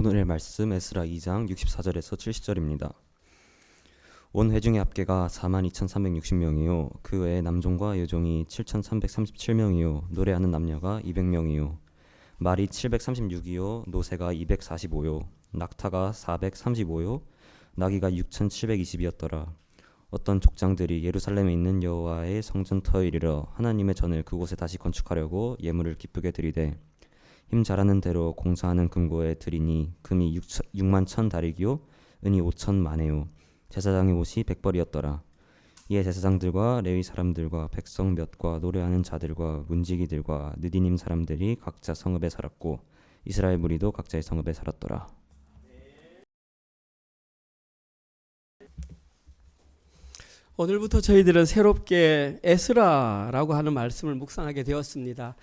오늘의 말씀 에스라 2장 64절에서 70절입니다. 온 회중의 합계가 42,360명이요 그 외에 남종과 여종이 7,337명이요 노래하는 남녀가 200명이요 말이 736이요 노새가 245요 낙타가 435요 나귀가 6,720이었더라. 어떤 족장들이 예루살렘에 있는 여호와의 성전터에 이르러 하나님의 전을 그곳에 다시 건축하려고 예물을 기쁘게 드리되 힘 잘하는 대로 공사하는 금고에 드리니 금이 6만 천 다리기요 은이 5천 마네요 제사장의 옷이 100벌이었더라. 이에 제사장들과 레위 사람들과 백성 몇과 노래하는 자들과 문지기들과 느디님 사람들이 각자 성읍에 살았고 이스라엘 무리도 각자의 성읍에 살았더라. 오늘부터 저희들은 새롭게 에스라라고 하는 말씀을 묵상하게 되었습니다.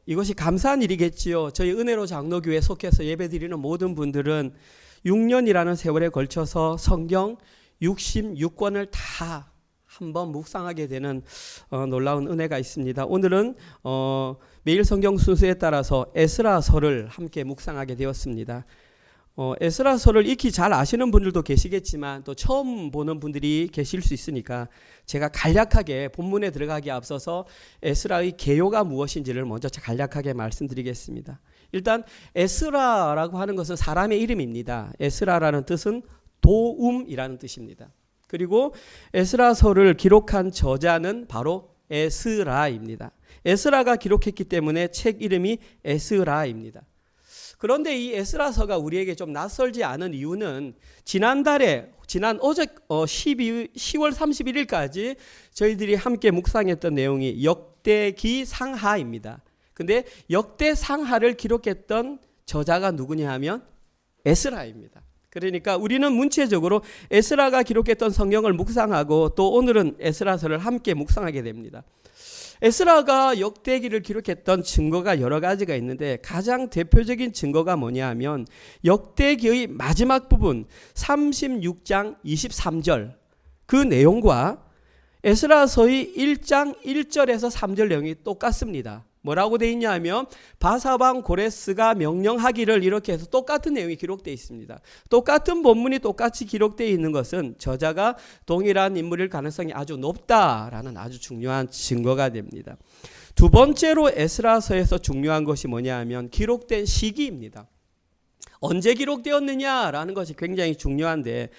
이것이 감사한 일이겠지요. 저희 은혜로 장로교회에 속해서 예배드리는 모든 분들은 6년이라는 세월에 걸쳐서 성경 66권을 다 한번 묵상하게 되는 놀라운 은혜가 있습니다. 오늘은 매일 성경 순서에 따라서 에스라서를 함께 묵상하게 되었습니다. 에스라서를 익히 잘 아시는 분들도 계시겠지만 또 처음 보는 분들이 계실 수 있으니까 제가 간략하게 본문에 들어가기에 앞서서 에스라의 개요가 무엇인지를 먼저 간략하게 말씀드리겠습니다. 일단 에스라라고 하는 것은 사람의 이름입니다. 에스라라는 뜻은 도움이라는 뜻입니다. 그리고 에스라서를 기록한 저자는 바로 에스라입니다. 에스라가 기록했기 때문에 책 이름이 에스라입니다. 그런데 이 에스라서가 우리에게 좀 낯설지 않은 이유는 지난 어제 10월 31일까지 저희들이 함께 묵상했던 내용이 역대기 상하입니다. 근데 역대 상하를 기록했던 저자가 누구냐 하면 에스라입니다. 그러니까 우리는 문체적으로 에스라가 기록했던 성경을 묵상하고 또 오늘은 에스라서를 함께 묵상하게 됩니다. 에스라가 역대기를 기록했던 증거가 여러 가지가 있는데 가장 대표적인 증거가 뭐냐 하면 역대기의 마지막 부분 36장 23절 그 내용과 에스라서의 1장 1절에서 3절 내용이 똑같습니다. 뭐라고 되어 있냐 하면 바사방 고레스가 명령하기를 이렇게 해서 똑같은 내용이 기록되어 있습니다. 똑같은 본문이 똑같이 기록되어 있는 것은 저자가 동일한 인물일 가능성이 아주 높다라는 아주 중요한 증거가 됩니다. 두 번째로 에스라서에서 중요한 것이 뭐냐 하면 기록된 시기입니다. 언제 기록되었느냐라는 것이 굉장히 중요한데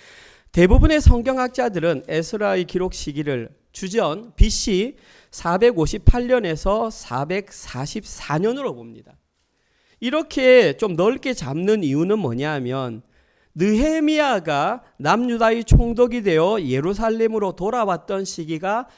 대부분의 성경학자들은 에스라의 기록 시기를 주전 BC 458년에서 444년으로 봅니다. 이렇게 좀 넓게 잡는 이유는 뭐냐 하면 느헤미야가 남유다의 총독이 되어 예루살렘으로 돌아왔던 시기가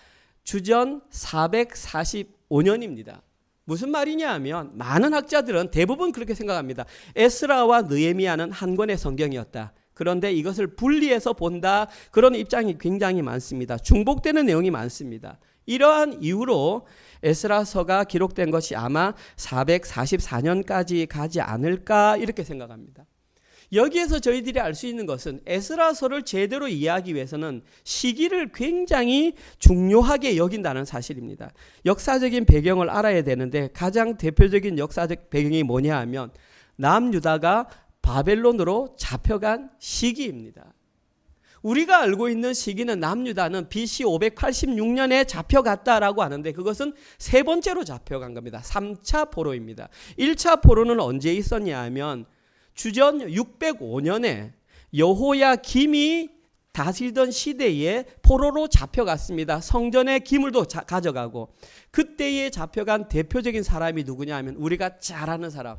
주전 445년입니다. 무슨 말이냐 하면 많은 학자들은 대부분 그렇게 생각합니다. 에스라와 느헤미야는 한 권의 성경이었다. 그런데 이것을 분리해서 본다. 그런 입장이 굉장히 많습니다. 중복되는 내용이 많습니다. 이러한 이유로 에스라서가 기록된 것이 아마 444년까지 가지 않을까 이렇게 생각합니다. 여기에서 저희들이 알 수 있는 것은 에스라서를 제대로 이해하기 위해서는 시기를 굉장히 중요하게 여긴다는 사실입니다. 역사적인 배경을 알아야 되는데 가장 대표적인 역사적 배경이 뭐냐 하면 남유다가 바벨론으로 잡혀간 시기입니다. 우리가 알고 있는 시기는 남유다는 BC 586년에 잡혀갔다라고 하는데 그것은 세 번째로 잡혀간 겁니다. 3차 포로입니다. 1차 포로는 언제 있었냐 하면 주전 605년에 여호야김이 다스리던 시대에 포로로 잡혀갔습니다. 성전의 기물도 가져가고 그때에 잡혀간 대표적인 사람이 누구냐 하면 우리가 잘 아는 사람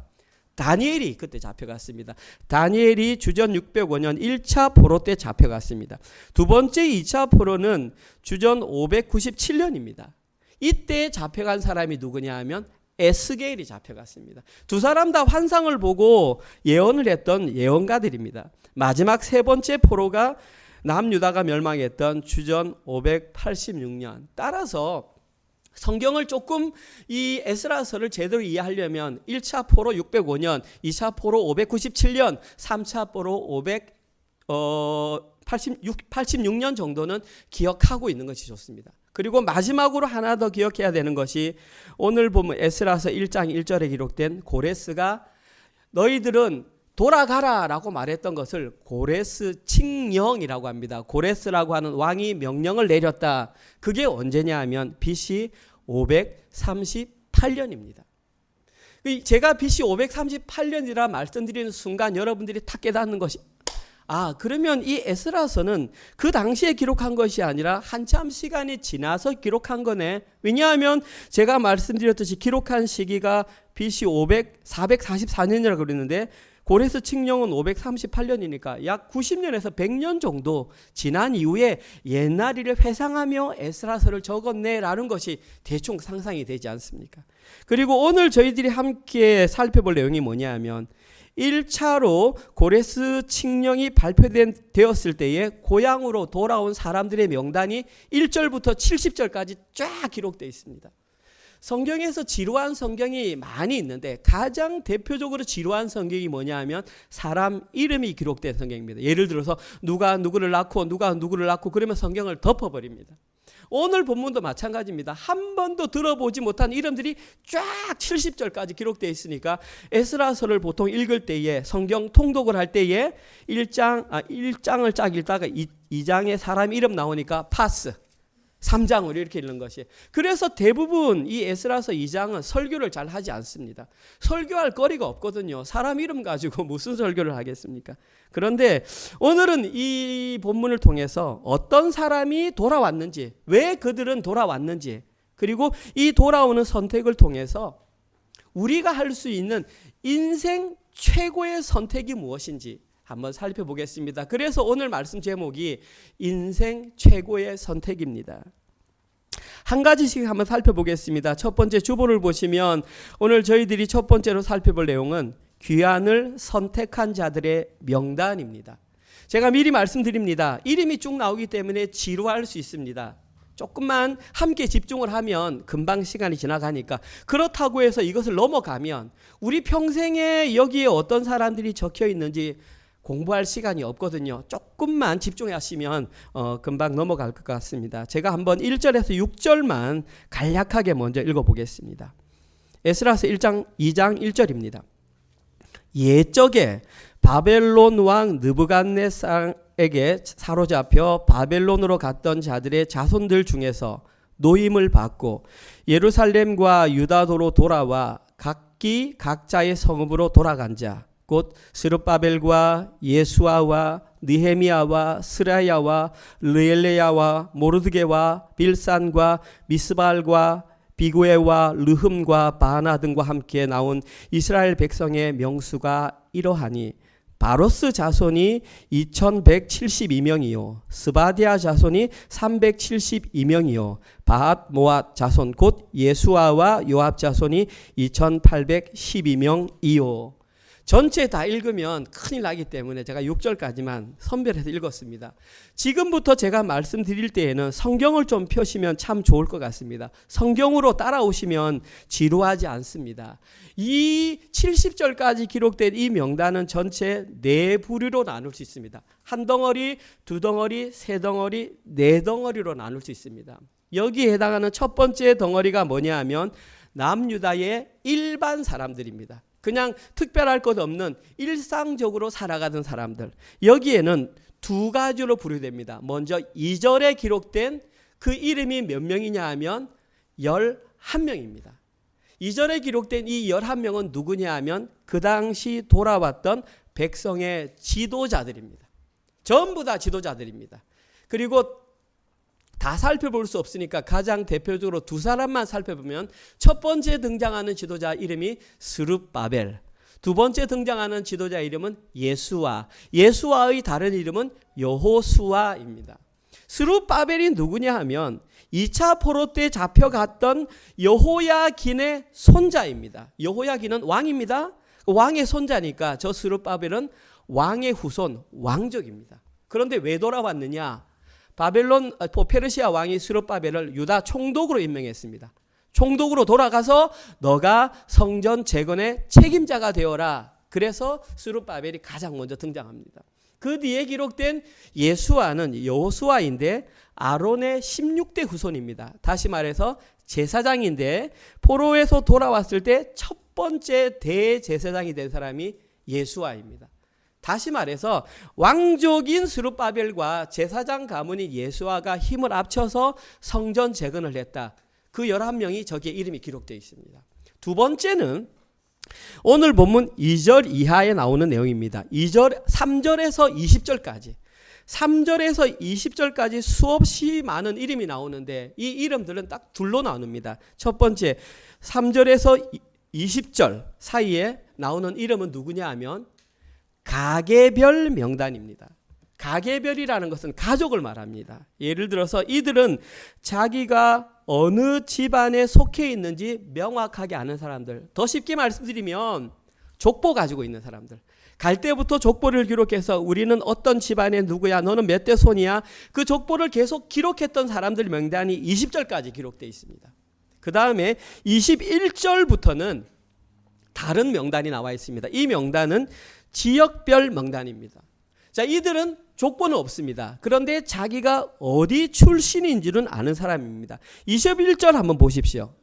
다니엘이 그때 잡혀갔습니다. 다니엘이 주전 605년 1차 포로 때 잡혀갔습니다. 두 번째 2차 포로는 주전 597년입니다. 이때 잡혀간 사람이 누구냐 하면 에스겔이 잡혀갔습니다. 두 사람 다 환상을 보고 예언을 했던 예언가들입니다. 마지막 세 번째 포로가 남유다가 멸망했던 주전 586년. 따라서 성경을 조금 이 에스라서를 제대로 이해하려면 1차 포로 605년, 2차 포로 597년, 3차 포로 586년 정도는 기억하고 있는 것이 좋습니다. 그리고 마지막으로 하나 더 기억해야 되는 것이 오늘 보면 에스라서 1장 1절에 기록된 고레스가 너희들은 돌아가라라고 말했던 것을 고레스 칙령이라고 합니다. 고레스라고 하는 왕이 명령을 내렸다. 그게 언제냐 하면 BC 538년입니다. 제가 BC 538년이라 말씀드리는 순간 여러분들이 탁 깨닫는 것이 그러면 이 에스라서는 그 당시에 기록한 것이 아니라 한참 시간이 지나서 기록한 거네. 왜냐하면 제가 말씀드렸듯이 기록한 시기가 BC 444년이라고 그랬는데 고레스 칙령은 538년이니까 약 90년에서 100년 정도 지난 이후에 옛날 일을 회상하며 에스라서를 적었네라는 것이 대충 상상이 되지 않습니까? 그리고 오늘 저희들이 함께 살펴볼 내용이 뭐냐 하면 1차로 고레스 칙령이 발표되었을 때에 고향으로 돌아온 사람들의 명단이 1절부터 70절까지 쫙 기록되어 있습니다. 성경에서 지루한 성경이 많이 있는데 가장 대표적으로 지루한 성경이 뭐냐 하면 사람 이름이 기록된 성경입니다. 예를 들어서 누가 누구를 낳고 누가 누구를 낳고 그러면 성경을 덮어버립니다. 오늘 본문도 마찬가지입니다. 한 번도 들어보지 못한 이름들이 쫙 70절까지 기록되어 있으니까 에스라서를 보통 읽을 때에 성경 통독을 할 때에 1장을 쫙 읽다가 2장에 사람 이름 나오니까 파스 3장으로 이렇게 읽는 것이. 그래서 대부분 이 에스라서 2장은 설교를 잘 하지 않습니다. 설교할 거리가 없거든요. 사람 이름 가지고 무슨 설교를 하겠습니까? 그런데 오늘은 이 본문을 통해서 어떤 사람이 돌아왔는지, 왜 그들은 돌아왔는지, 그리고 이 돌아오는 선택을 통해서 우리가 할 수 있는 인생 최고의 선택이 무엇인지 한번 살펴보겠습니다. 그래서 오늘 말씀 제목이 인생 최고의 선택입니다. 한 가지씩 한번 살펴보겠습니다. 첫 번째 주보를 보시면 오늘 저희들이 첫 번째로 살펴볼 내용은 귀환을 선택한 자들의 명단입니다. 제가 미리 말씀드립니다. 이름이 쭉 나오기 때문에 지루할 수 있습니다. 조금만 함께 집중을 하면 금방 시간이 지나가니까. 그렇다고 해서 이것을 넘어가면 우리 평생에 여기에 어떤 사람들이 적혀 있는지 공부할 시간이 없거든요. 조금만 집중하시면 금방 넘어갈 것 같습니다. 제가 한번 1절에서 6절만 간략하게 먼저 읽어보겠습니다. 에스라서 2장 1절입니다. 옛적에 바벨론 왕 느부갓네살에게 사로잡혀 바벨론으로 갔던 자들의 자손들 중에서 노임을 받고 예루살렘과 유다도로 돌아와 각기 각자의 성읍으로 돌아간 자 곧 스룹바벨과 예수아와 느헤미야와 스라야와 르엘레야와 모르드게와 빌산과 미스발과 비구에와 르흠과 바나 등과 함께 나온 이스라엘 백성의 명수가 이러하니 바로스 자손이 2172명이요 스바디아 자손이 372명이요 바핫 모앗 자손 곧 예수아와 요압 자손이 2812명이요. 전체 다 읽으면 큰일 나기 때문에 제가 6절까지만 선별해서 읽었습니다. 지금부터 제가 말씀드릴 때에는 성경을 좀 펴시면 참 좋을 것 같습니다. 성경으로 따라오시면 지루하지 않습니다. 이 70절까지 기록된 이 명단은 전체 4부류로 나눌 수 있습니다. 한 덩어리, 두 덩어리, 세 덩어리, 네 덩어리로 나눌 수 있습니다. 여기에 해당하는 첫 번째 덩어리가 뭐냐 하면 남유다의 일반 사람들입니다. 그냥 특별할 것 없는 일상적으로 살아가던 사람들. 여기에는 두 가지로 분류됩니다. 먼저 2절에 기록된 그 이름이 몇 명이냐 하면 11명입니다. 2절에 기록된 이 11명은 누구냐 하면 그 당시 돌아왔던 백성의 지도자들입니다. 전부 다 지도자들입니다. 그리고 다 살펴볼 수 없으니까 가장 대표적으로 두 사람만 살펴보면 첫 번째 등장하는 지도자 이름이 스룹바벨, 두 번째 등장하는 지도자 이름은 예수아, 예수아의 다른 이름은 여호수아입니다. 스룹바벨이 누구냐 하면 2차 포로 때 잡혀갔던 여호야긴의 손자입니다. 여호야긴은 왕입니다. 왕의 손자니까 저 스룹바벨은 왕의 후손, 왕족입니다. 그런데 왜 돌아왔느냐? 페르시아 왕이 스룹바벨을 유다 총독으로 임명했습니다. 총독으로 돌아가서 너가 성전 재건의 책임자가 되어라. 그래서 스룹바벨이 가장 먼저 등장합니다. 그 뒤에 기록된 예수아는 여호수아인데 아론의 16대 후손입니다. 다시 말해서 제사장인데 포로에서 돌아왔을 때 첫 번째 대제사장이 된 사람이 예수아입니다. 다시 말해서 왕족인 스룹바벨과 제사장 가문인 예수아가 힘을 합쳐서 성전 재건을 했다. 그 11명이 저기에 이름이 기록되어 있습니다. 두 번째는 오늘 본문 2절 이하에 나오는 내용입니다. 3절에서 20절까지. 3절에서 20절까지 수없이 많은 이름이 나오는데 이 이름들은 딱 둘로 나눕니다. 첫 번째 3절에서 20절 사이에 나오는 이름은 누구냐 하면 가계별 명단입니다. 가계별이라는 것은 가족을 말합니다. 예를 들어서 이들은 자기가 어느 집안에 속해 있는지 명확하게 아는 사람들. 더 쉽게 말씀드리면 족보 가지고 있는 사람들. 갈 때부터 족보를 기록해서 우리는 어떤 집안에 누구야, 너는 몇 대 손이야, 그 족보를 계속 기록했던 사람들 명단이 20절까지 기록되어 있습니다. 그 다음에 21절부터는 다른 명단이 나와 있습니다. 이 명단은 지역별 명단입니다. 자, 이들은 족보는 없습니다. 그런데 자기가 어디 출신인지는 아는 사람입니다. 21절 한번 보십시오.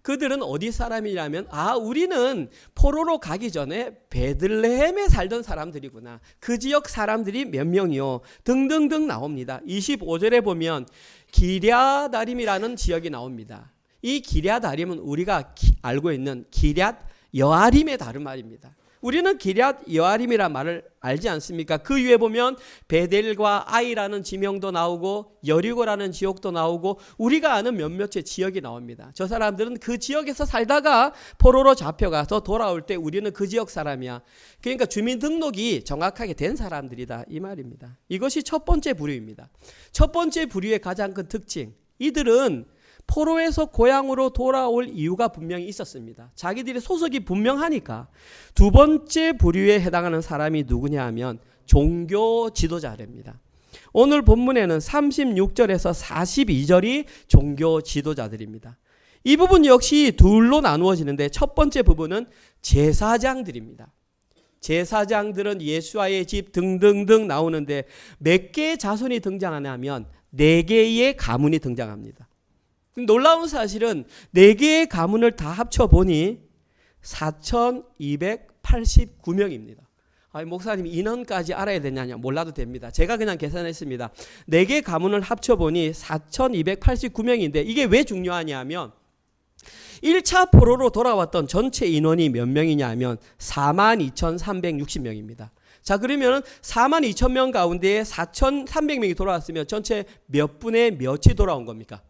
그들은 어디 사람이냐면 우리는 포로로 가기 전에 베들레헴에 살던 사람들이구나. 그 지역 사람들이 몇 명이요. 등등등 나옵니다. 25절에 보면 기랴다림이라는 지역이 나옵니다. 이 기랴다림은 우리가 알고 있는 기럇 여아림의 다른 말입니다. 우리는 기럇 여아림이란 말을 알지 않습니까? 그 위에 보면 베델과 아이라는 지명도 나오고 여리고라는 지역도 나오고 우리가 아는 몇몇의 지역이 나옵니다. 저 사람들은 그 지역에서 살다가 포로로 잡혀가서 돌아올 때 우리는 그 지역 사람이야. 그러니까 주민등록이 정확하게 된 사람들이다 이 말입니다. 이것이 첫 번째 부류입니다. 첫 번째 부류의 가장 큰 특징, 이들은 포로에서 고향으로 돌아올 이유가 분명히 있었습니다. 자기들의 소속이 분명하니까. 두 번째 부류에 해당하는 사람이 누구냐 하면 종교 지도자입니다. 오늘 본문에는 36절에서 42절이 종교 지도자들입니다. 이 부분 역시 둘로 나누어지는데 첫 번째 부분은 제사장들입니다. 제사장들은 예수와의 집 등등등 나오는데 몇 개의 자손이 등장하냐면 4개의 가문이 등장합니다. 놀라운 사실은 4개의 가문을 다 합쳐보니 4,289명입니다. 목사님 인원까지 알아야 되냐냐? 몰라도 됩니다. 제가 그냥 계산했습니다. 4개 가문을 합쳐보니 4,289명인데 이게 왜 중요하냐면 1차 포로로 돌아왔던 전체 인원이 몇 명이냐 하면 42,360명입니다. 자, 그러면 42,000명 가운데 4,300명이 돌아왔으면 전체 몇 분의 몇이 돌아온 겁니까?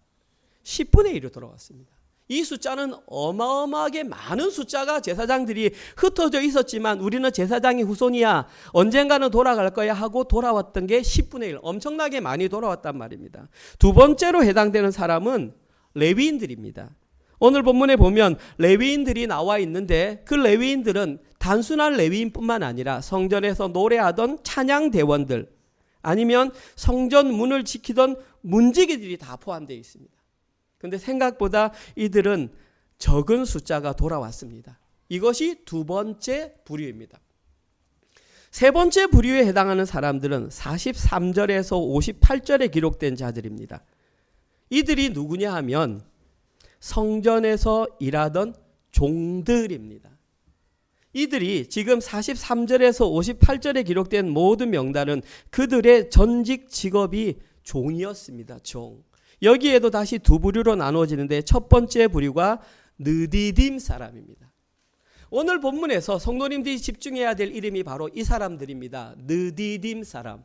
10분의 1로 돌아왔습니다. 이 숫자는 어마어마하게 많은 숫자가 제사장들이 흩어져 있었지만 우리는 제사장의 후손이야, 언젠가는 돌아갈 거야 하고 돌아왔던 게 10분의 1, 엄청나게 많이 돌아왔단 말입니다. 두 번째로 해당되는 사람은 레위인들입니다. 오늘 본문에 보면 레위인들이 나와 있는데 그 레위인들은 단순한 레위인뿐만 아니라 성전에서 노래하던 찬양대원들 아니면 성전 문을 지키던 문지기들이 다 포함되어 있습니다. 그런데 생각보다 이들은 적은 숫자가 돌아왔습니다. 이것이 두 번째 부류입니다. 세 번째 부류에 해당하는 사람들은 43절에서 58절에 기록된 자들입니다. 이들이 누구냐 하면 성전에서 일하던 종들입니다. 이들이 지금 43절에서 58절에 기록된 모든 명단은 그들의 전직 직업이 종이었습니다. 종. 여기에도 다시 두 부류로 나누어지는데 첫 번째 부류가 느디딤 사람입니다. 오늘 본문에서 성도님들이 집중해야 될 이름이 바로 이 사람들입니다. 느디딤 사람.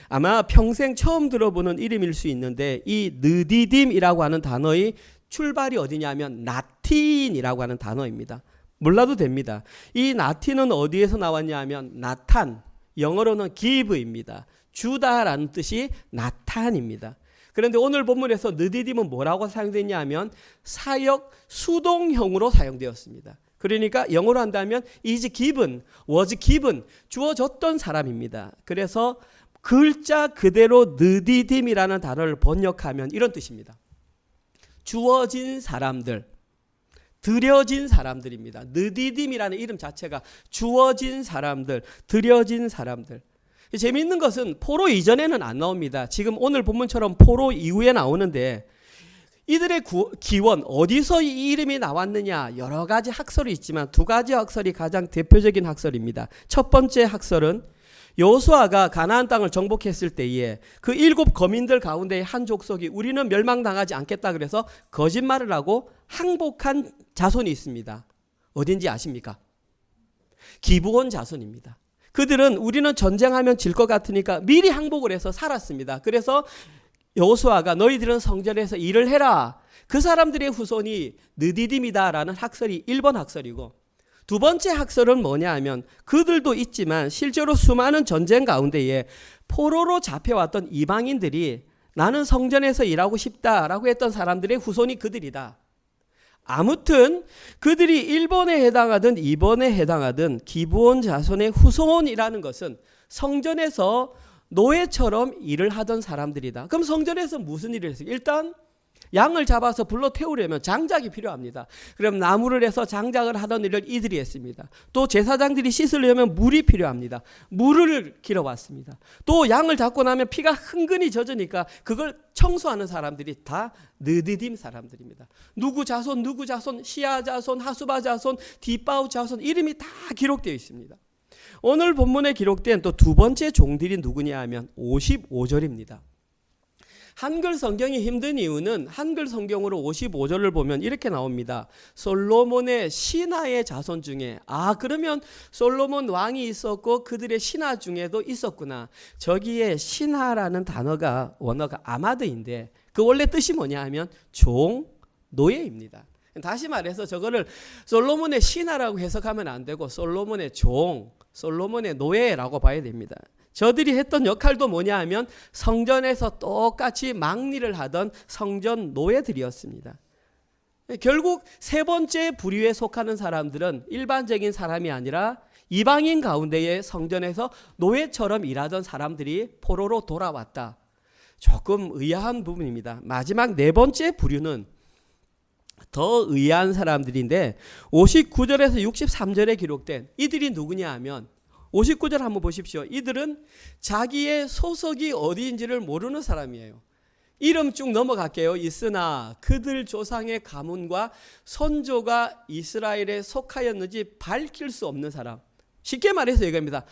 아마 평생 처음 들어보는 이름일 수 있는데 이 느디딤이라고 하는 단어의 출발이 어디냐면 나틴이라고 하는 단어입니다. 몰라도 됩니다. 이 나틴은 어디에서 나왔냐 하면 나탄, 영어로는 give입니다. 주다라는 뜻이 나탄입니다. 그런데 오늘 본문에서 느디딤은 뭐라고 사용됐냐 하면 사역 수동형으로 사용되었습니다. 그러니까 영어로 한다면 is given, was given, 주어졌던 사람입니다. 그래서 글자 그대로 느디딤이라는 단어를 번역하면 이런 뜻입니다. 주어진 사람들, 드려진 사람들입니다. 느디딤이라는 이름 자체가 주어진 사람들, 드려진 사람들. 재미있는 것은 포로 이전에는 안 나옵니다. 지금 오늘 본문처럼 포로 이후에 나오는데 이들의 기원, 어디서 이 이름이 나왔느냐, 여러 가지 학설이 있지만 두 가지 학설이 가장 대표적인 학설입니다. 첫 번째 학설은 여호수아가 가나안 땅을 정복했을 때에 그 7 거민들 가운데 한 족속이 우리는 멸망당하지 않겠다 그래서 거짓말을 하고 항복한 자손이 있습니다. 어딘지 아십니까? 기브온 자손입니다. 그들은 우리는 전쟁하면 질 것 같으니까 미리 항복을 해서 살았습니다. 그래서 여호수아가 너희들은 성전에서 일을 해라. 그 사람들의 후손이 느디딤이다라는 학설이 1번 학설이고, 두 번째 학설은 뭐냐 하면 그들도 있지만 실제로 수많은 전쟁 가운데에 포로로 잡혀왔던 이방인들이 나는 성전에서 일하고 싶다라고 했던 사람들의 후손이 그들이다. 아무튼 그들이 1번에 해당하든 2번에 해당하든 기브온 자손의 후손이라는 것은 성전에서 노예처럼 일을 하던 사람들이다. 그럼 성전에서 무슨 일을 했어요? 일단 양을 잡아서 불러 태우려면 장작이 필요합니다. 그럼 나무를 해서 장작을 하던 일을 이들이 했습니다. 또 제사장들이 씻으려면 물이 필요합니다. 물을 길어왔습니다. 또 양을 잡고 나면 피가 흥건히 젖으니까 그걸 청소하는 사람들이 다 느디딤 사람들입니다. 누구 자손, 시아 자손, 하수바 자손, 디바우 자손 이름이 다 기록되어 있습니다. 오늘 본문에 기록된 또 두 번째 종들이 누구냐 하면 55절입니다. 한글 성경이 힘든 이유는 한글 성경으로 55절을 보면 이렇게 나옵니다. 솔로몬의 신하의 자손 중에, 그러면 솔로몬 왕이 있었고 그들의 신하 중에도 있었구나. 저기에 신하라는 단어가 원어가 아마드인데 그 원래 뜻이 뭐냐 하면 종, 노예입니다. 다시 말해서 저거를 솔로몬의 신하라고 해석하면 안 되고 솔로몬의 종, 솔로몬의 노예라고 봐야 됩니다. 저들이 했던 역할도 뭐냐 하면 성전에서 똑같이 망리를 하던 성전 노예들이었습니다. 결국 세 번째 부류에 속하는 사람들은 일반적인 사람이 아니라 이방인 가운데에 성전에서 노예처럼 일하던 사람들이 포로로 돌아왔다. 조금 의아한 부분입니다. 마지막 네 번째 부류는 더 의아한 사람들인데 59절에서 63절에 기록된 이들이 누구냐 하면 59절 한번 보십시오. 이들은 자기의 소속이 어디인지를 모르는 사람이에요. 이름 쭉 넘어갈게요. 있으나 그들 조상의 가문과 선조가 이스라엘에 속하였는지 밝힐 수 없는 사람. 쉽게 말해서 얘기합니다.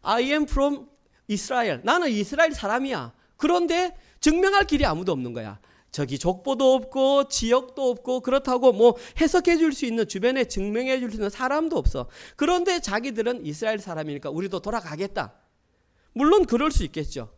I am from Israel. 나는 이스라엘 사람이야. 그런데 증명할 길이 아무도 없는 거야. 저기 족보도 없고 지역도 없고 그렇다고 뭐 해석해 줄 수 있는 주변에 증명해 줄 수 있는 사람도 없어. 그런데 자기들은 이스라엘 사람이니까 우리도 돌아가겠다. 물론 그럴 수 있겠죠.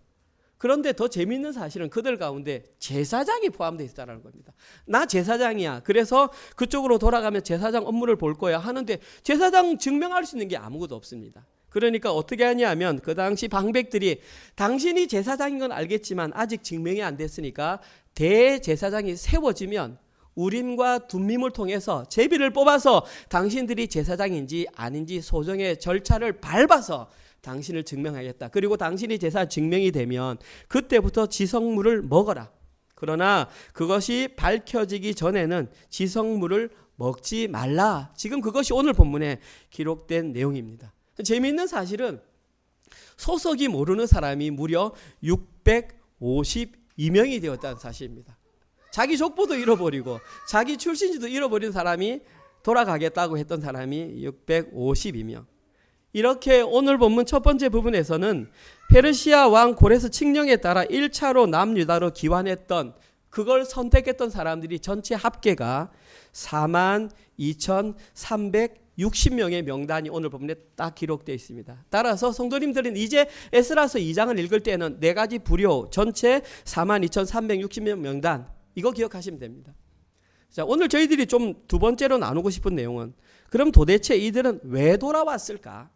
그런데 더 재미있는 사실은 그들 가운데 제사장이 포함되어 있다는 겁니다. 나 제사장이야. 그래서 그쪽으로 돌아가면 제사장 업무를 볼 거야 하는데 제사장 증명할 수 있는 게 아무것도 없습니다. 그러니까 어떻게 하냐면 그 당시 방백들이 당신이 제사장인 건 알겠지만 아직 증명이 안 됐으니까 대제사장이 세워지면 우림과 둠밈을 통해서 제비를 뽑아서 당신들이 제사장인지 아닌지 소정의 절차를 밟아서 당신을 증명하겠다. 그리고 당신이 제사 증명이 되면 그때부터 지성물을 먹어라. 그러나 그것이 밝혀지기 전에는 지성물을 먹지 말라. 지금 그것이 오늘 본문에 기록된 내용입니다. 재미있는 사실은 소속이 모르는 사람이 무려 652명이 되었다는 사실입니다. 자기 족보도 잃어버리고 자기 출신지도 잃어버린 사람이 돌아가겠다고 했던 사람이 652명. 이렇게 오늘 본문 첫 번째 부분에서는 페르시아 왕 고레스 칙령에 따라 1차로 남유다로 기환했던 그걸 선택했던 사람들이 전체 합계가 42,360명의 명단이 오늘 본문에 딱 기록되어 있습니다. 따라서 성도님들은 이제 에스라서 2장을 읽을 때는 네 가지 부류 전체 42,360명 명단 이거 기억하시면 됩니다. 자, 오늘 저희들이 좀 두 번째로 나누고 싶은 내용은 그럼 도대체 이들은 왜 돌아왔을까?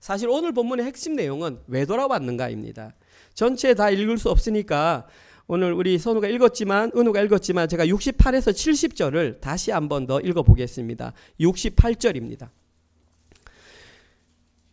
사실 오늘 본문의 핵심 내용은 왜 돌아왔는가입니다. 전체 다 읽을 수 없으니까 오늘 우리 은우가 읽었지만 제가 68에서 70절을 다시 한 번 더 읽어보겠습니다. 68절입니다.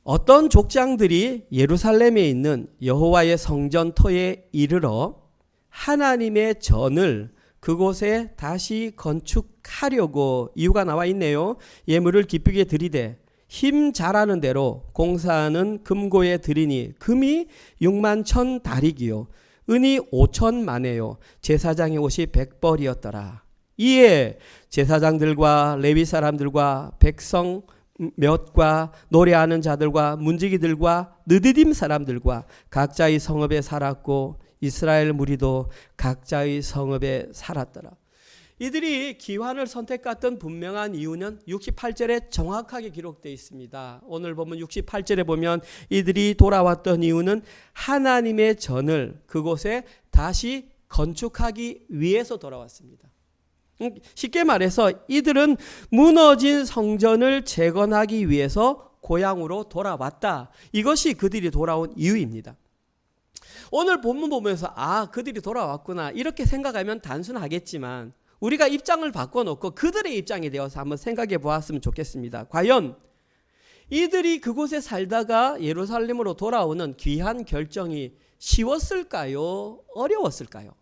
어떤 족장들이 예루살렘에 있는 여호와의 성전터에 이르러 하나님의 전을 그곳에 다시 건축하려고 이유가 나와 있네요. 예물을 기쁘게 드리되 힘 잘하는 대로 공사하는 금고에 드리니 금이 61,000 다리기요 은이 5,000 마네요 제사장의 옷이 100벌이었더라. 이에 제사장들과 레위 사람들과 백성 몇과 노래하는 자들과 문지기들과 느디딤 사람들과 각자의 성읍에 살았고 이스라엘 무리도 각자의 성읍에 살았더라. 이들이 기환을 선택했던 분명한 이유는 68절에 정확하게 기록되어 있습니다. 오늘 보면 68절에 보면 이들이 돌아왔던 이유는 하나님의 전을 그곳에 다시 건축하기 위해서 돌아왔습니다. 쉽게 말해서 이들은 무너진 성전을 재건하기 위해서 고향으로 돌아왔다. 이것이 그들이 돌아온 이유입니다. 오늘 본문 보면서 그들이 돌아왔구나 이렇게 생각하면 단순하겠지만 우리가 입장을 바꿔놓고 그들의 입장에 대해서 한번 생각해 보았으면 좋겠습니다. 과연 이들이 그곳에 살다가 예루살렘으로 돌아오는 귀한 결정이 쉬웠을까요? 어려웠을까요?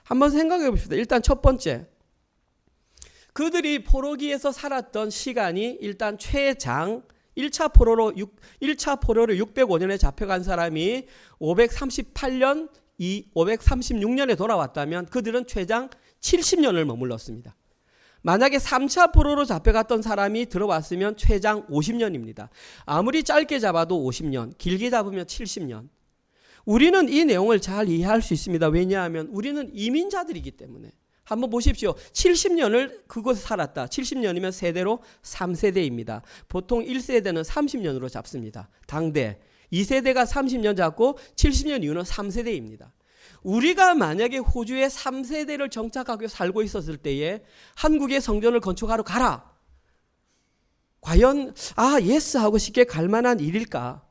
한번 생각해 봅시다. 일단 첫 번째, 그들이 포로기에서 살았던 시간이 일단 최장 1차 포로로 605년에 잡혀간 사람이 536년에 돌아왔다면 그들은 최장 70년을 머물렀습니다. 만약에 3차 포로로 잡혀갔던 사람이 들어왔으면 최장 50년입니다. 아무리 짧게 잡아도 50년, 길게 잡으면 70년. 우리는 이 내용을 잘 이해할 수 있습니다. 왜냐하면 우리는 이민자들이기 때문에. 한번 보십시오. 70년을 그곳에 살았다. 70년이면 세대로 3세대입니다. 보통 1세대는 30년으로 잡습니다. 당대. 2세대가 30년 잡고 70년 이후는 3세대입니다. 우리가 만약에 호주에 3세대를 정착하고 살고 있었을 때에 한국의 성전을 건축하러 가라. 과연 예스 하고 쉽게 갈 만한 일일까?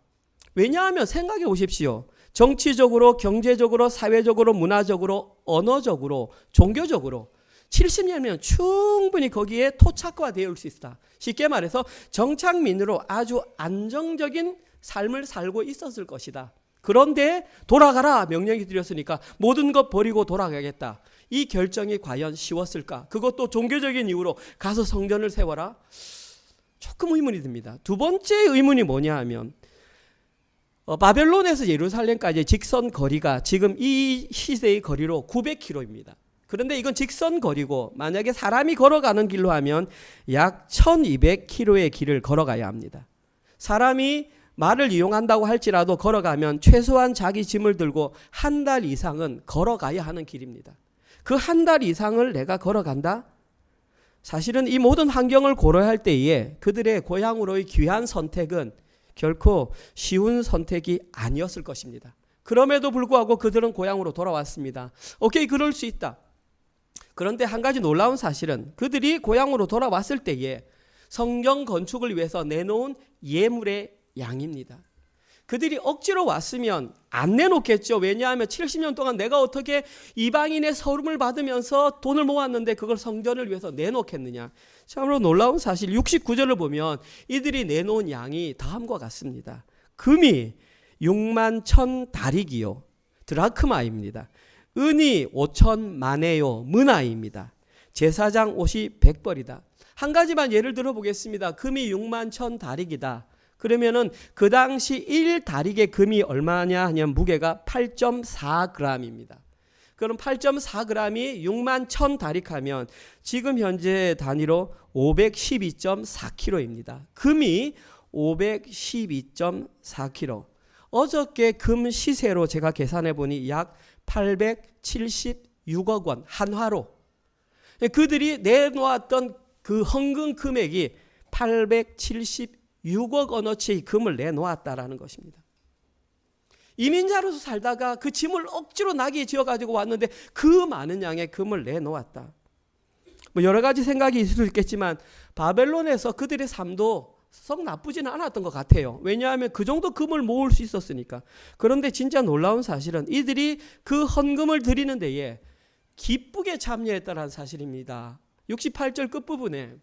왜냐하면 생각해 보십시오. 정치적으로, 경제적으로, 사회적으로, 문화적으로, 언어적으로, 종교적으로 70년이면 충분히 거기에 토착화되어 올 수 있다. 쉽게 말해서 정착민으로 아주 안정적인 삶을 살고 있었을 것이다. 그런데 돌아가라 명령이 드렸으니까 모든 것 버리고 돌아가겠다. 이 결정이 과연 쉬웠을까? 그것도 종교적인 이유로 가서 성전을 세워라? 조금 의문이 듭니다. 두 번째 의문이 뭐냐 하면 바벨론에서 예루살렘까지 직선 거리가 지금 이 시대의 거리로 900km입니다. 그런데 이건 직선 거리고 만약에 사람이 걸어가는 길로 하면 약 1200km의 길을 걸어가야 합니다. 사람이 말을 이용한다고 할지라도 걸어가면 최소한 자기 짐을 들고 한 달 이상은 걸어가야 하는 길입니다. 그 한 달 이상을 내가 걸어간다? 사실은 이 모든 환경을 고려할 때에 그들의 고향으로의 귀한 선택은 결코 쉬운 선택이 아니었을 것입니다. 그럼에도 불구하고 그들은 고향으로 돌아왔습니다. 오케이, 그럴 수 있다. 그런데 한 가지 놀라운 사실은 그들이 고향으로 돌아왔을 때에 성경 건축을 위해서 내놓은 예물의 양입니다. 그들이 억지로 왔으면 안 내놓겠죠. 왜냐하면 70년 동안 내가 어떻게 이방인의 서름을 받으면서 돈을 모았는데 그걸 성전을 위해서 내놓겠느냐. 참으로 놀라운 사실 69절을 보면 이들이 내놓은 양이 다음과 같습니다. 금이 6만 1천 다리기요. 드라크마입니다. 은이 5천 마네요. 문화입니다. 제사장 옷이 100벌이다. 한 가지만 예를 들어 보겠습니다. 금이 6만 1천 다리기다. 그러면은 그 당시 1다릭의 금이 얼마냐 하면 무게가 8.4g입니다. 그럼 8.4g이 6만 1천 다릭하면 지금 현재 단위로 512.4kg입니다. 금이 512.4kg. 어저께 금 시세로 제가 계산해 보니 약 876억 원 한화로. 그들이 내놓았던 그 헌금 금액이 876억 원어치의 금을 내놓았다라는 것입니다. 이민자로서 살다가 그 짐을 억지로 나귀에 지어가지고 왔는데 그 많은 양의 금을 내놓았다. 여러 가지 생각이 있을 수 있겠지만 바벨론에서 그들의 삶도 썩 나쁘지는 않았던 것 같아요. 왜냐하면 그 정도 금을 모을 수 있었으니까. 그런데 진짜 놀라운 사실은 이들이 그 헌금을 드리는 데에 기쁘게 참여했다는 사실입니다. 68절 끝부분에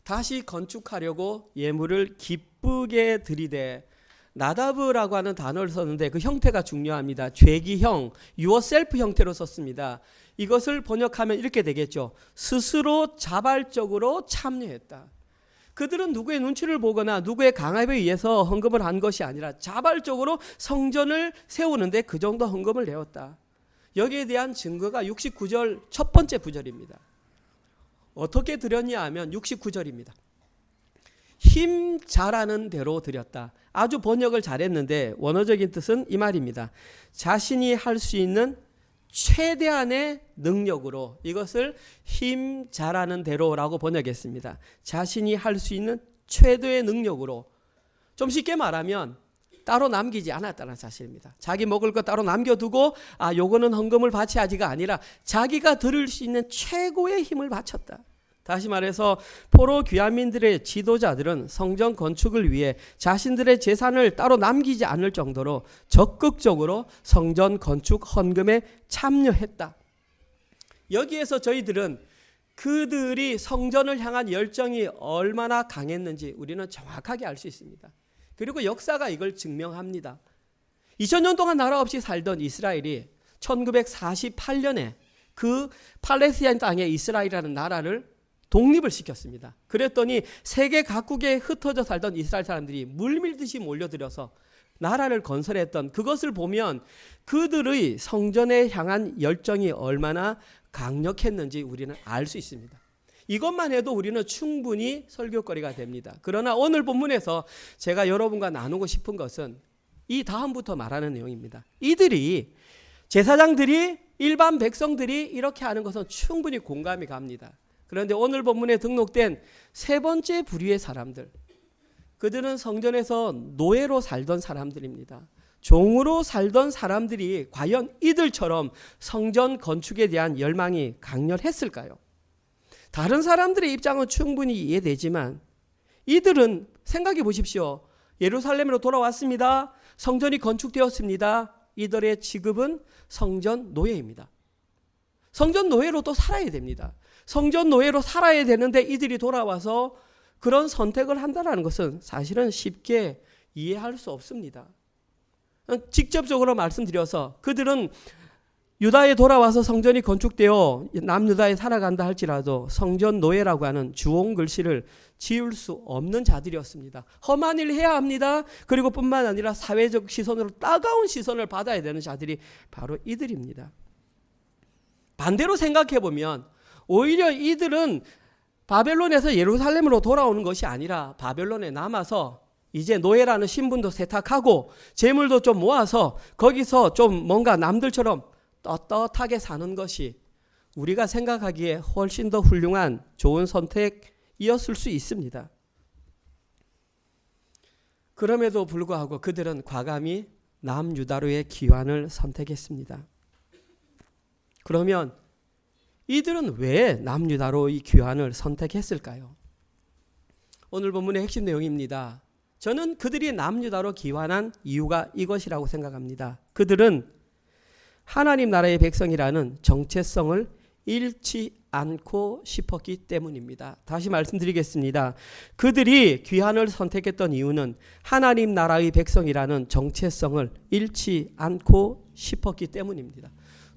다시 건축하려고 예물을 기쁘게 드리되, 나다브라고 하는 단어를 썼는데 그 형태가 중요합니다. 죄기형, yourself 형태로 썼습니다. 이것을 번역하면 이렇게 되겠죠. 스스로 자발적으로 참여했다. 그들은 누구의 눈치를 보거나 누구의 강압에 의해서 헌금을 한 것이 아니라 자발적으로 성전을 세우는데 그 정도 헌금을 내었다. 여기에 대한 증거가 69절 첫 번째 구절입니다. 어떻게 드렸냐 하면 69절입니다. 힘 잘하는 대로 드렸다. 아주 번역을 잘했는데 원어적인 뜻은 이 말입니다. 자신이 할 수 있는 최대한의 능력으로, 이것을 힘 잘하는 대로라고 번역했습니다. 자신이 할 수 있는 최대의 능력으로, 좀 쉽게 말하면 따로 남기지 않았다는 사실입니다. 자기 먹을 거 따로 남겨두고 요거는 헌금을 바쳐야지가 아니라 자기가 들을 수 있는 최고의 힘을 바쳤다. 다시 말해서 포로 귀환민들의 지도자들은 성전 건축을 위해 자신들의 재산을 따로 남기지 않을 정도로 적극적으로 성전 건축 헌금에 참여했다. 여기에서 저희들은 그들이 성전을 향한 열정이 얼마나 강했는지 우리는 정확하게 알 수 있습니다. 그리고 역사가 이걸 증명합니다. 2000년 동안 나라 없이 살던 이스라엘이 1948년에 그 팔레스타인 땅에 이스라엘이라는 나라를 독립을 시켰습니다. 그랬더니 세계 각국에 흩어져 살던 이스라엘 사람들이 물밀듯이 몰려들어서 나라를 건설했던 그것을 보면 그들의 성전에 향한 열정이 얼마나 강력했는지 우리는 알 수 있습니다. 이것만 해도 우리는 충분히 설교거리가 됩니다. 그러나 오늘 본문에서 제가 여러분과 나누고 싶은 것은 이 다음부터 말하는 내용입니다. 이들이, 제사장들이, 일반 백성들이 이렇게 하는 것은 충분히 공감이 갑니다. 그런데 오늘 본문에 등록된 세 번째 부류의 사람들, 그들은 성전에서 노예로 살던 사람들입니다. 종으로 살던 사람들이 과연 이들처럼 성전 건축에 대한 열망이 강렬했을까요? 다른 사람들의 입장은 충분히 이해되지만 이들은 생각해 보십시오. 예루살렘으로 돌아왔습니다. 성전이 건축되었습니다. 이들의 직업은 성전 노예입니다. 성전 노예로 또 살아야 됩니다. 성전 노예로 살아야 되는데 이들이 돌아와서 그런 선택을 한다는 것은 사실은 쉽게 이해할 수 없습니다. 직접적으로 말씀드려서 그들은 유다에 돌아와서 성전이 건축되어 남유다에 살아간다 할지라도 성전 노예라고 하는 주홍 글씨를 지울 수 없는 자들이었습니다. 험한 일 해야 합니다. 그리고 뿐만 아니라 사회적 시선으로 따가운 시선을 받아야 되는 자들이 바로 이들입니다. 반대로 생각해 보면 오히려 이들은 바벨론에서 예루살렘으로 돌아오는 것이 아니라 바벨론에 남아서 이제 노예라는 신분도 세탁하고 재물도 좀 모아서 거기서 좀 뭔가 남들처럼 떳떳하게 사는 것이 우리가 생각하기에 훨씬 더 훌륭한 좋은 선택이었을 수 있습니다. 그럼에도 불구하고 그들은 과감히 남유다로의 귀환을 선택했습니다. 그러면 이들은 왜 남유다로의 귀환을 선택했을까요? 오늘 본문의 핵심 내용입니다. 저는 그들이 남유다로 귀환한 이유가 이것이라고 생각합니다. 그들은 하나님 나라의 백성이라는 정체성을 잃지 않고 싶었기 때문입니다. 다시 말씀드리겠습니다. 그들이 귀환을 선택했던 이유는 하나님 나라의 백성이라는 정체성을 잃지 않고 싶었기 때문입니다.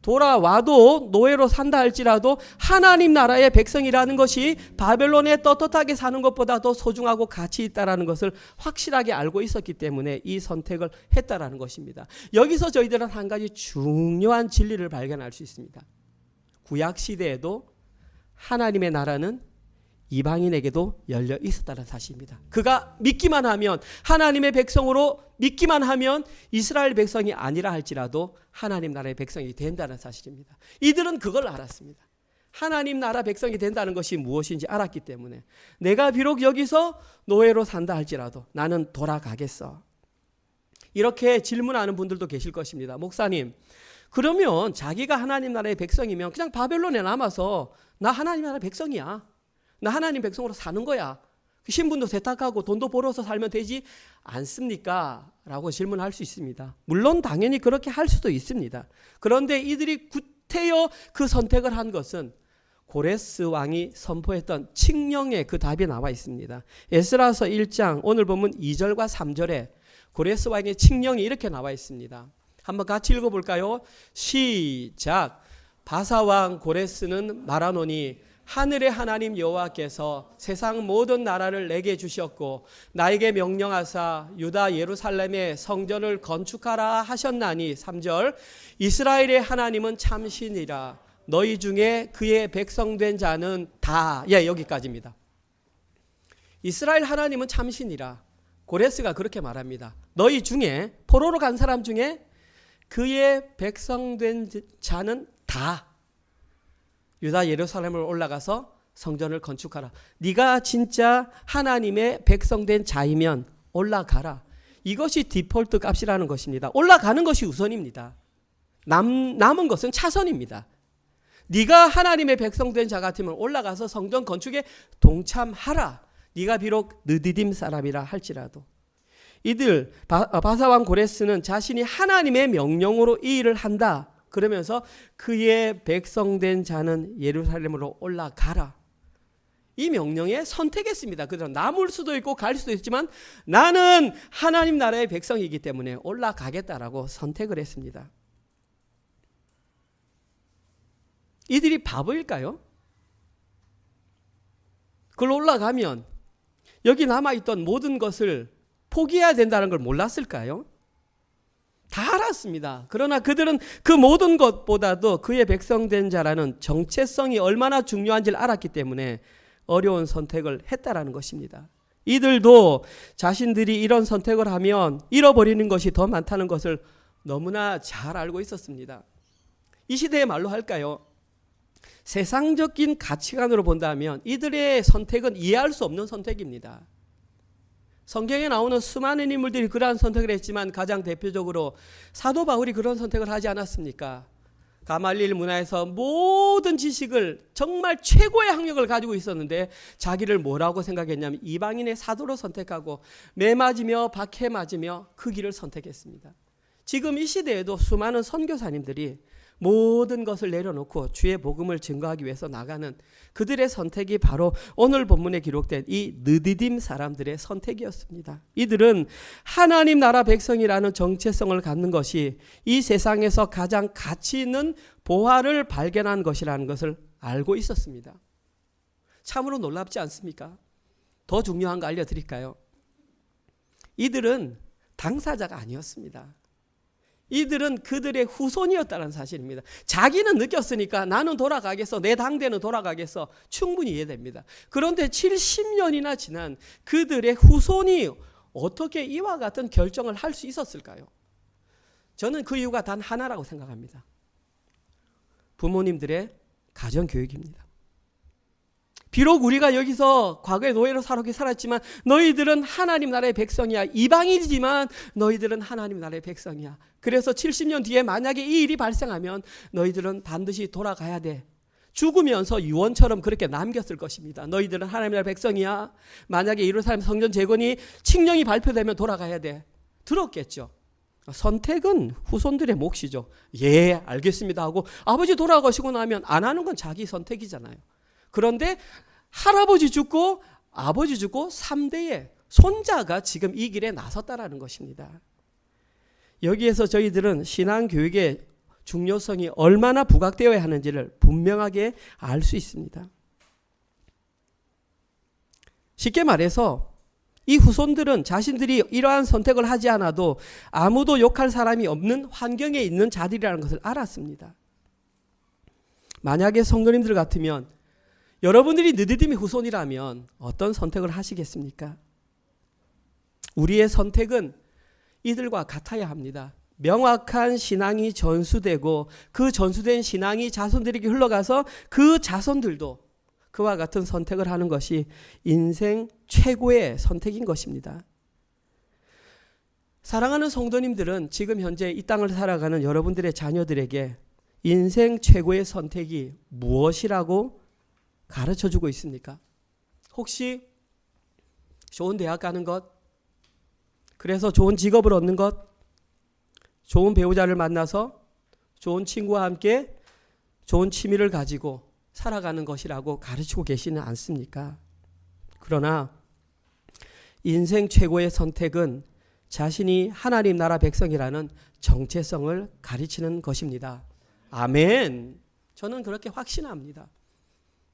돌아와도 노예로 산다 할지라도 하나님 나라의 백성이라는 것이 바벨론에 떳떳하게 사는 것보다 더 소중하고 가치 있다라는 것을 확실하게 알고 있었기 때문에 이 선택을 했다라는 것입니다. 여기서 저희들은 한 가지 중요한 진리를 발견할 수 있습니다. 구약 시대에도 하나님의 나라는 이방인에게도 열려 있었다는 사실입니다. 그가 믿기만 하면, 하나님의 백성으로 믿기만 하면 이스라엘 백성이 아니라 할지라도 하나님 나라의 백성이 된다는 사실입니다. 이들은 그걸 알았습니다. 하나님 나라 백성이 된다는 것이 무엇인지 알았기 때문에 내가 비록 여기서 노예로 산다 할지라도 나는 돌아가겠어. 이렇게 질문하는 분들도 계실 것입니다. 목사님, 그러면 자기가 하나님 나라의 백성이면 그냥 바벨론에 남아서 나 하나님 나라 백성이야, 나 하나님 백성으로 사는 거야, 신분도 세탁하고 돈도 벌어서 살면 되지 않습니까? 라고 질문할 수 있습니다. 물론 당연히 그렇게 할 수도 있습니다. 그런데 이들이 구태여 그 선택을 한 것은 고레스 왕이 선포했던 칙령에 그 답이 나와 있습니다. 에스라서 1장 오늘 보면 2절과 3절에 고레스 왕의 칙령이 이렇게 나와 있습니다. 한번 같이 읽어볼까요? 시작. 바사왕 고레스는 말하노니 하늘의 하나님 여호와께서 세상 모든 나라를 내게 주셨고 나에게 명령하사 유다 예루살렘에 성전을 건축하라 하셨나니 3절 이스라엘의 하나님은 참신이라 너희 중에 그의 백성된 자는 다 여기까지입니다. 이스라엘 하나님은 참신이라 고레스가 그렇게 말합니다. 너희 중에 포로로 간 사람 중에 그의 백성된 자는 다 유다 예루살렘을 올라가서 성전을 건축하라. 네가 진짜 하나님의 백성된 자이면 올라가라. 이것이 디폴트 값이라는 것입니다. 올라가는 것이 우선입니다. 남은 것은 차선입니다. 네가 하나님의 백성된 자 같으면 올라가서 성전 건축에 동참하라. 네가 비록 느디딤 사람이라 할지라도. 이들 바사왕 고레스는 자신이 하나님의 명령으로 이 일을 한다. 그러면서 그의 백성된 자는 예루살렘으로 올라가라. 이 명령에 선택했습니다. 그들은 남을 수도 있고 갈 수도 있지만 나는 하나님 나라의 백성이기 때문에 올라가겠다라고 선택을 했습니다. 이들이 바보일까요? 그걸 올라가면 여기 남아있던 모든 것을 포기해야 된다는 걸 몰랐을까요? 다 알았습니다. 그러나 그들은 그 모든 것보다도 그의 백성된 자라는 정체성이 얼마나 중요한지를 알았기 때문에 어려운 선택을 했다라는 것입니다. 이들도 자신들이 이런 선택을 하면 잃어버리는 것이 더 많다는 것을 너무나 잘 알고 있었습니다. 이 시대의 말로 할까요? 세상적인 가치관으로 본다면 이들의 선택은 이해할 수 없는 선택입니다. 성경에 나오는 수많은 인물들이 그러한 선택을 했지만 가장 대표적으로 사도 바울이 그런 선택을 하지 않았습니까? 가말리엘 문화에서 모든 지식을 정말 최고의 학력을 가지고 있었는데 자기를 뭐라고 생각했냐면 이방인의 사도로 선택하고 매 맞으며 박해 맞으며 그 길을 선택했습니다. 지금 이 시대에도 수많은 선교사님들이 모든 것을 내려놓고 주의 복음을 증거하기 위해서 나가는 그들의 선택이 바로 오늘 본문에 기록된 이 느디딤 사람들의 선택이었습니다. 이들은 하나님 나라 백성이라는 정체성을 갖는 것이 이 세상에서 가장 가치 있는 보화를 발견한 것이라는 것을 알고 있었습니다. 참으로 놀랍지 않습니까? 더 중요한 거 알려드릴까요? 이들은 당사자가 아니었습니다. 이들은 그들의 후손이었다는 사실입니다. 자기는 느꼈으니까 나는 돌아가겠어. 내 당대는 돌아가겠어. 충분히 이해됩니다. 그런데 70년이나 지난 그들의 후손이 어떻게 이와 같은 결정을 할 수 있었을까요? 저는 그 이유가 단 하나라고 생각합니다. 부모님들의 가정교육입니다. 비록 우리가 여기서 과거에 노예로 살았지만 너희들은 하나님 나라의 백성이야. 이방인이지만 너희들은 하나님 나라의 백성이야. 그래서 70년 뒤에 만약에 이 일이 발생하면 너희들은 반드시 돌아가야 돼. 죽으면서 유언처럼 그렇게 남겼을 것입니다. 너희들은 하나님 나라의 백성이야. 만약에 예루살렘 성전 재건이 칙령이 발표되면 돌아가야 돼. 들었겠죠. 선택은 후손들의 몫이죠. 예, 알겠습니다 하고 아버지 돌아가시고 나면 안 하는 건 자기 선택이잖아요. 그런데 할아버지 죽고 아버지 죽고 3대의 손자가 지금 이 길에 나섰다라는 것입니다. 여기에서 저희들은 신앙교육의 중요성이 얼마나 부각되어야 하는지를 분명하게 알 수 있습니다. 쉽게 말해서 이 후손들은 자신들이 이러한 선택을 하지 않아도 아무도 욕할 사람이 없는 환경에 있는 자들이라는 것을 알았습니다. 만약에 성도님들 같으면 여러분들이 느디딤의 후손이라면 어떤 선택을 하시겠습니까? 우리의 선택은 이들과 같아야 합니다. 명확한 신앙이 전수되고 그 전수된 신앙이 자손들에게 흘러가서 그 자손들도 그와 같은 선택을 하는 것이 인생 최고의 선택인 것입니다. 사랑하는 성도님들은 지금 현재 이 땅을 살아가는 여러분들의 자녀들에게 인생 최고의 선택이 무엇이라고 가르쳐주고 있습니까? 혹시 좋은 대학 가는 것, 그래서 좋은 직업을 얻는 것, 좋은 배우자를 만나서 좋은 친구와 함께 좋은 취미를 가지고 살아가는 것이라고 가르치고 계시는 않습니까? 그러나 인생 최고의 선택은 자신이 하나님 나라 백성이라는 정체성을 가르치는 것입니다. 아멘. 저는 그렇게 확신합니다.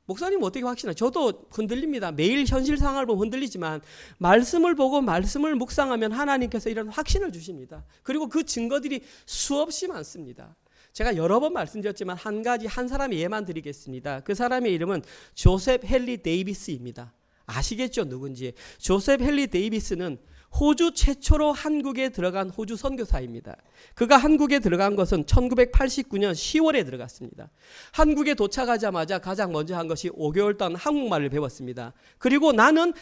목사님 어떻게 확신해요? 저도 흔들립니다. 매일 현실 상황을 보면 흔들리지만 말씀을 보고 말씀을 묵상하면 하나님께서 이런 확신을 주십니다. 그리고 그 증거들이 수없이 많습니다. 제가 여러 번 말씀드렸지만 한 사람의 예만 드리겠습니다. 그 사람의 이름은 조셉 헨리 데이비스입니다. 아시겠죠? 누군지. 조셉 헨리 데이비스는 호주 최초로 한국에 들어간 호주 선교사입니다. 그가 한국에 들어간 것은 1989년 10월에 들어갔습니다. 한국에 도착하자마자 가장 먼저 한 것이 5개월 동안 한국말을 배웠습니다. 그리고 나는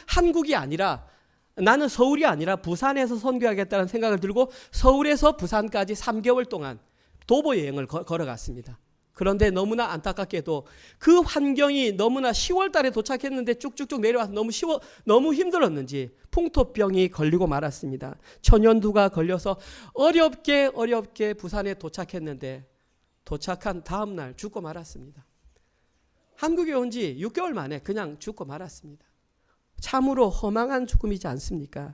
서울이 아니라 부산에서 선교하겠다는 생각을 들고 서울에서 부산까지 3개월 동안 도보 여행을 걸어갔습니다. 그런데 너무나 안타깝게도 그 환경이 너무나 10월 달에 도착했는데 쭉쭉쭉 내려와서 너무 힘들었는지 풍토병이 걸리고 말았습니다. 천연두가 걸려서 어렵게 부산에 도착했는데 도착한 다음 날 죽고 말았습니다. 한국에 온 지 6개월 만에 그냥 죽고 말았습니다. 참으로 허망한 죽음이지 않습니까?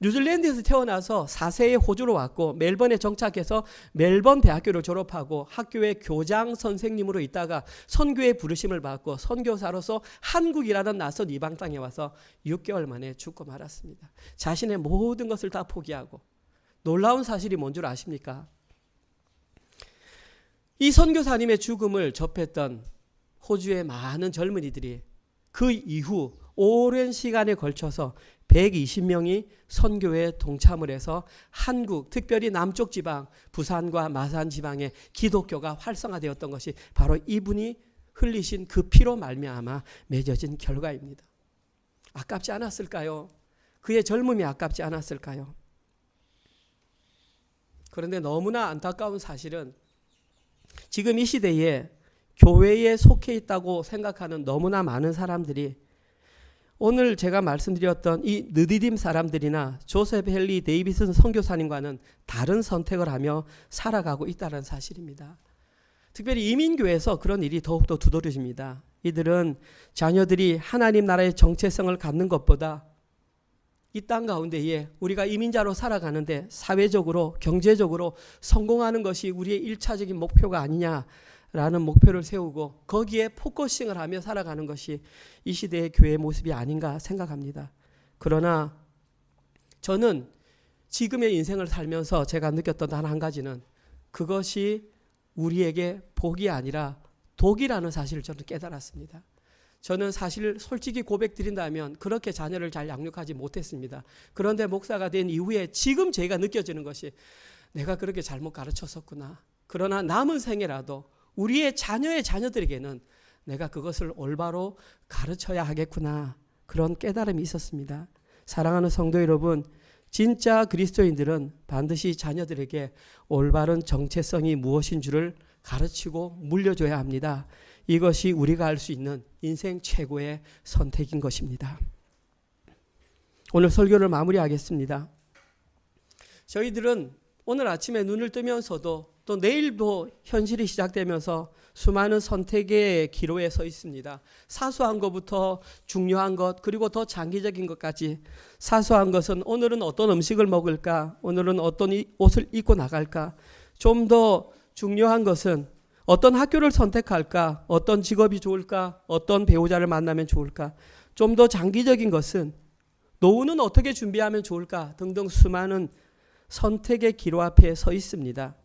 뉴질랜드에서 태어나서 4세에 호주로 왔고 멜번에 정착해서 멜번 대학교를 졸업하고 학교의 교장 선생님으로 있다가 선교의 부르심을 받고 선교사로서 한국이라는 낯선 이방 땅에 와서 6개월 만에 죽고 말았습니다. 자신의 모든 것을 다 포기하고 놀라운 사실이 뭔 줄 아십니까? 이 선교사님의 죽음을 접했던 호주의 많은 젊은이들이 그 이후 오랜 시간에 걸쳐서 120명이 선교에 동참을 해서 한국, 특별히 남쪽 지방, 부산과 마산 지방에 기독교가 활성화되었던 것이 바로 이분이 흘리신 그 피로 말미암아 맺어진 결과입니다. 아깝지 않았을까요? 그의 젊음이 아깝지 않았을까요? 그런데 너무나 안타까운 사실은 지금 이 시대에 교회에 속해 있다고 생각하는 너무나 많은 사람들이 오늘 제가 말씀드렸던 이 느디딤 사람들이나 조셉 헨리 데이비슨 선교사님과는 다른 선택을 하며 살아가고 있다는 사실입니다. 특별히 이민교회에서 그런 일이 더욱더 두드러집니다. 이들은 자녀들이 하나님 나라의 정체성을 갖는 것보다 이 땅 가운데에 우리가 이민자로 살아가는데 사회적으로 경제적으로 성공하는 것이 우리의 1차적인 목표가 아니냐라는 목표를 세우고 거기에 포커싱을 하며 살아가는 것이 이 시대의 교회의 모습이 아닌가 생각합니다. 그러나 저는 지금의 인생을 살면서 제가 느꼈던 단 한 가지는 그것이 우리에게 복이 아니라 독이라는 사실을 저는 깨달았습니다. 저는 사실 솔직히 고백드린다면 그렇게 자녀를 잘 양육하지 못했습니다. 그런데 목사가 된 이후에 지금 제가 느껴지는 것이 내가 그렇게 잘못 가르쳤었구나. 그러나 남은 생애라도 우리의 자녀의 자녀들에게는 내가 그것을 올바로 가르쳐야 하겠구나. 그런 깨달음이 있었습니다. 사랑하는 성도 여러분, 진짜 그리스도인들은 반드시 자녀들에게 올바른 정체성이 무엇인 줄을 가르치고 물려줘야 합니다. 이것이 우리가 할 수 있는 인생 최고의 선택인 것입니다. 오늘 설교를 마무리하겠습니다. 저희들은 오늘 아침에 눈을 뜨면서도 또 내일도 현실이 시작되면서 수많은 선택의 기로에 서 있습니다. 사소한 것부터 중요한 것 그리고 더 장기적인 것까지. 사소한 것은 오늘은 어떤 음식을 먹을까? 오늘은 어떤 옷을 입고 나갈까? 좀 더 중요한 것은 어떤 학교를 선택할까? 어떤 직업이 좋을까? 어떤 배우자를 만나면 좋을까? 좀 더 장기적인 것은 노후는 어떻게 준비하면 좋을까? 등등 수많은 선택의 기로 앞에 서 있습니다.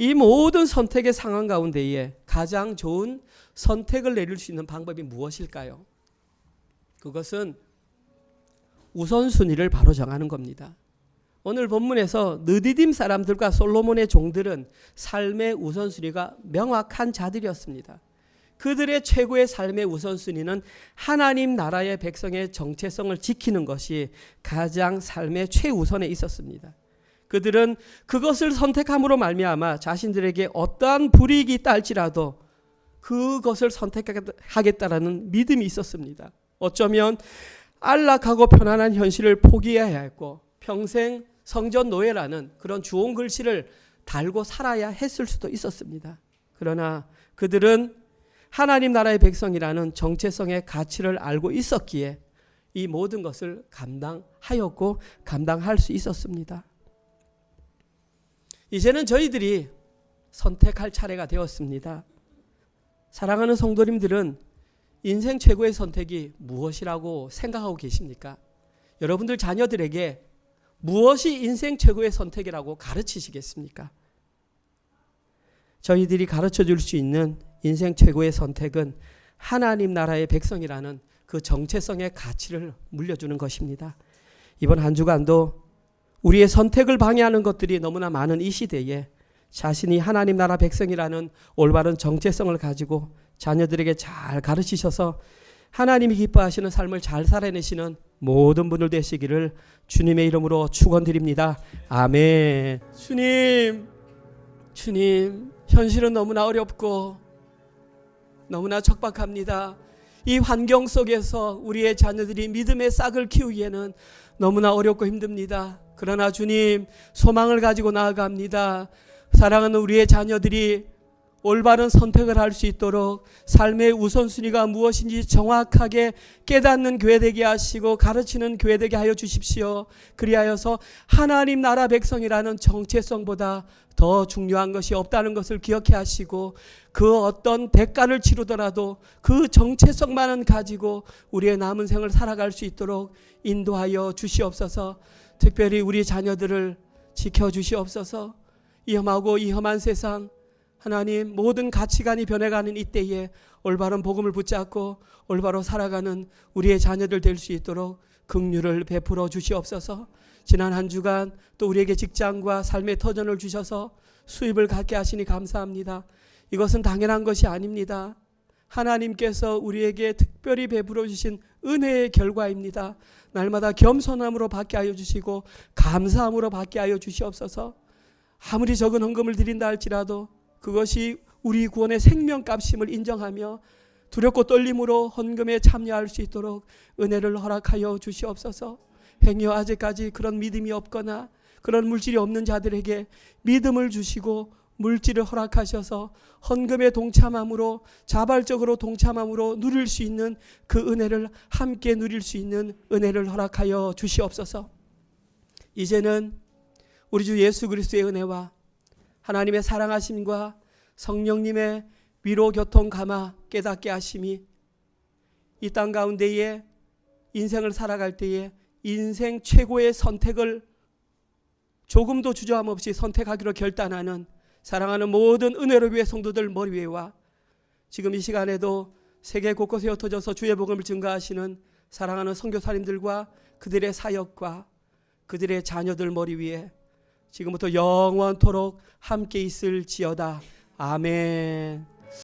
이 모든 선택의 상황 가운데에 가장 좋은 선택을 내릴 수 있는 방법이 무엇일까요? 그것은 우선순위를 바로 정하는 겁니다. 오늘 본문에서 느디딤 사람들과 솔로몬의 종들은 삶의 우선순위가 명확한 자들이었습니다. 그들의 최고의 삶의 우선순위는 하나님 나라의 백성의 정체성을 지키는 것이 가장 삶의 최우선에 있었습니다. 그들은 그것을 선택함으로 말미암아 자신들에게 어떠한 불이익이 딸지라도 그것을 선택하겠다라는 믿음이 있었습니다. 어쩌면 안락하고 편안한 현실을 포기해야 했고 평생 성전 노예라는 그런 주홍 글씨를 달고 살아야 했을 수도 있었습니다. 그러나 그들은 하나님 나라의 백성이라는 정체성의 가치를 알고 있었기에 이 모든 것을 감당하였고 감당할 수 있었습니다. 이제는 저희들이 선택할 차례가 되었습니다. 사랑하는 성도님들은 인생 최고의 선택이 무엇이라고 생각하고 계십니까? 여러분들 자녀들에게 무엇이 인생 최고의 선택이라고 가르치시겠습니까? 저희들이 가르쳐 줄 수 있는 인생 최고의 선택은 하나님 나라의 백성이라는 그 정체성의 가치를 물려주는 것입니다. 이번 한 주간도 우리의 선택을 방해하는 것들이 너무나 많은 이 시대에 자신이 하나님 나라 백성이라는 올바른 정체성을 가지고 자녀들에게 잘 가르치셔서 하나님이 기뻐하시는 삶을 잘 살아내시는 모든 분들 되시기를 주님의 이름으로 축원드립니다. 아멘. 주님, 현실은 너무나 어렵고 너무나 척박합니다. 이 환경 속에서 우리의 자녀들이 믿음의 싹을 키우기에는 너무나 어렵고 힘듭니다. 그러나 주님, 소망을 가지고 나아갑니다. 사랑하는 우리의 자녀들이 올바른 선택을 할 수 있도록 삶의 우선순위가 무엇인지 정확하게 깨닫는 교회 되게 하시고 가르치는 교회 되게 하여 주십시오. 그리하여서 하나님 나라 백성이라는 정체성보다 더 중요한 것이 없다는 것을 기억해 하시고 그 어떤 대가를 치르더라도 그 정체성만은 가지고 우리의 남은 생을 살아갈 수 있도록 인도하여 주시옵소서. 특별히 우리 자녀들을 지켜주시옵소서. 이 험하고 이 험한 세상, 하나님, 모든 가치관이 변해가는 이때에 올바른 복음을 붙잡고 올바로 살아가는 우리의 자녀들 될 수 있도록 긍휼을 베풀어 주시옵소서. 지난 한 주간 또 우리에게 직장과 삶의 터전을 주셔서 수입을 갖게 하시니 감사합니다. 이것은 당연한 것이 아닙니다. 하나님께서 우리에게 특별히 베풀어 주신 은혜의 결과입니다. 날마다 겸손함으로 받게 하여 주시고 감사함으로 받게 하여 주시옵소서. 아무리 적은 헌금을 드린다 할지라도 그것이 우리 구원의 생명값임을 인정하며 두렵고 떨림으로 헌금에 참여할 수 있도록 은혜를 허락하여 주시옵소서. 행여 아직까지 그런 믿음이 없거나 그런 물질이 없는 자들에게 믿음을 주시고 물질을 허락하셔서 헌금에 동참함으로 자발적으로 동참함으로 누릴 수 있는 그 은혜를 함께 누릴 수 있는 은혜를 허락하여 주시옵소서. 이제는 우리 주 예수 그리스도의 은혜와 하나님의 사랑하심과 성령님의 위로 교통 감화 깨닫게 하심이 이 땅 가운데에 인생을 살아갈 때에 인생 최고의 선택을 조금도 주저함 없이 선택하기로 결단하는 사랑하는 모든 은혜로 교회 성도들 머리 위에와 지금 이 시간에도 세계 곳곳에 흩어져서 주의 복음을 증거하시는 사랑하는 선교사님들과 그들의 사역과 그들의 자녀들 머리 위에 지금부터 영원토록 함께 있을지어다. 아멘.